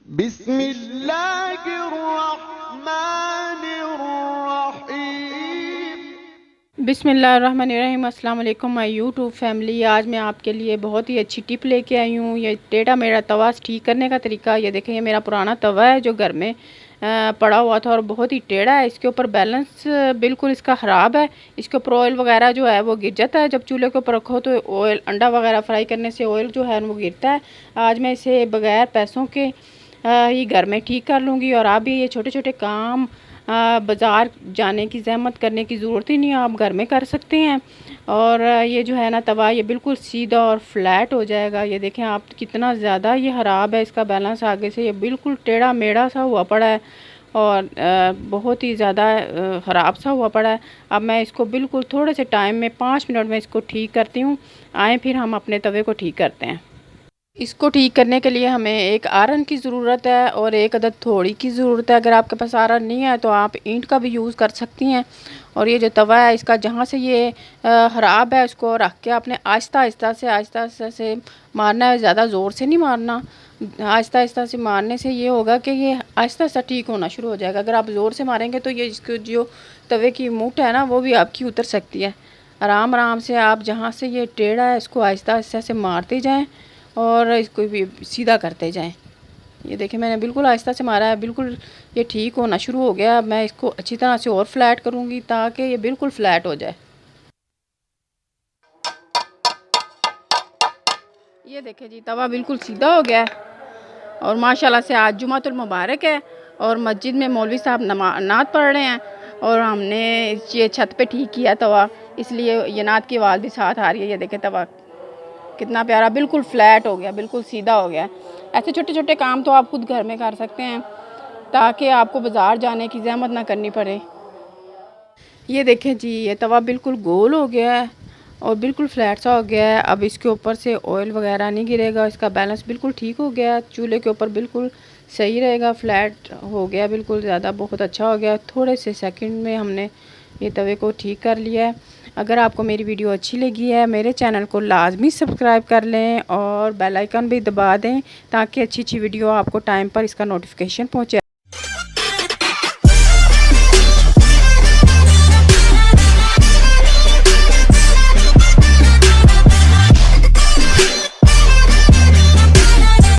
बिस्मिल्लाहिर्रहमानिर्रहीम। अस्सलाम वालेकुम माय यूट्यूब फैमिली। आज मैं आपके लिए बहुत ही अच्छी टिप लेके आई हूँ। ये टेढ़ा मेरा तवा ठीक करने का तरीका। ये देखें, ये मेरा पुराना तवा है जो घर में पड़ा हुआ था और बहुत ही टेढ़ा है। इसके ऊपर बैलेंस बिल्कुल इसका ख़राब है। इसके ऊपर ऑयल वगैरह जो है वो गिर जाता है। जब चूल्हे के ऊपर रखो तो ऑयल, अंडा वगैरह फ्राई करने से ऑयल जो है वो गिरता है। आज मैं इसे बग़ैर पैसों के ही घर में ठीक कर लूँगी। और आप भी ये छोटे छोटे काम बाज़ार जाने की ज़हमत करने की ज़रूरत ही नहीं है, आप घर में कर सकते हैं। और ये जो है ना तवा, ये बिल्कुल सीधा और फ्लैट हो जाएगा। ये देखें आप, कितना ज़्यादा ये ख़राब है। इसका बैलेंस आगे से ये बिल्कुल टेढ़ा मेढ़ा सा हुआ पड़ा है और बहुत ही ज़्यादा ख़राब सा हुआ पड़ा है। अब मैं इसको बिल्कुल थोड़े से टाइम में 5 मिनट में इसको ठीक करती हूँ। आए फिर हम अपने तवे को ठीक करते हैं। इसको ठीक करने के लिए हमें एक आयरन की ज़रूरत है और एक अदद थोड़ी की ज़रूरत है। अगर आपके पास आयरन नहीं है तो आप ईंट का भी यूज़ कर सकती हैं। और ये जो तवा है, इसका जहाँ से ये ख़राब है, उसको रख के आपने आहिस्ता आहिस्ता से मारना है। ज़्यादा ज़ोर से नहीं मारना, आहिस्ता आहिस्ता से मारने से ये होगा कि ये आहिस्ता आहिस्ता ठीक होना शुरू हो जाएगा। अगर आप ज़ोर से मारेंगे तो ये इसको जो तवे की मूठ है ना, वो भी आपकी उतर सकती है। आराम आराम से आप जहाँ से ये टेढ़ा है इसको आहिस्ता आहिस्ता से मारते जाएँ और इसको भी सीधा करते जाएं। ये देखिए, मैंने बिल्कुल आहिस्ता से मारा है, बिल्कुल ये ठीक होना शुरू हो गया। अब मैं इसको अच्छी तरह से और फ्लैट करूँगी ताकि ये बिल्कुल फ्लैट हो जाए। ये देखिए जी, तवा बिल्कुल सीधा हो गया है और माशाल्लाह से आज जुमातुल मुबारक है और मस्जिद में मौलवी साहब नात पढ़ रहे हैं और हमने ये छत पे ठीक किया तवा, इसलिए ये नात की आवाज़ भी साथ आ रही है। ये देखें तवा कितना प्यारा बिल्कुल फ्लैट हो गया, बिल्कुल सीधा हो गया। ऐसे छोटे छोटे काम तो आप खुद घर में कर सकते हैं ताकि आपको बाज़ार जाने की ज़हमत ना करनी पड़े। ये देखें जी, ये तवा बिल्कुल गोल हो गया है और बिल्कुल फ्लैट सा हो गया है। अब इसके ऊपर से ऑयल वगैरह नहीं गिरेगा, इसका बैलेंस बिल्कुल ठीक हो गया है। चूल्हे के ऊपर बिल्कुल सही रहेगा, फ्लैट हो गया बिल्कुल, ज़्यादा बहुत अच्छा हो गया। थोड़े से सेकंड में हमने ये तवे को ठीक कर लिया है। अगर आपको मेरी वीडियो अच्छी लगी है, मेरे चैनल को लाजमी सब्सक्राइब कर लें और बेल आइकन भी दबा दें ताकि अच्छी अच्छी वीडियो आपको टाइम पर इसका नोटिफिकेशन पहुँचे।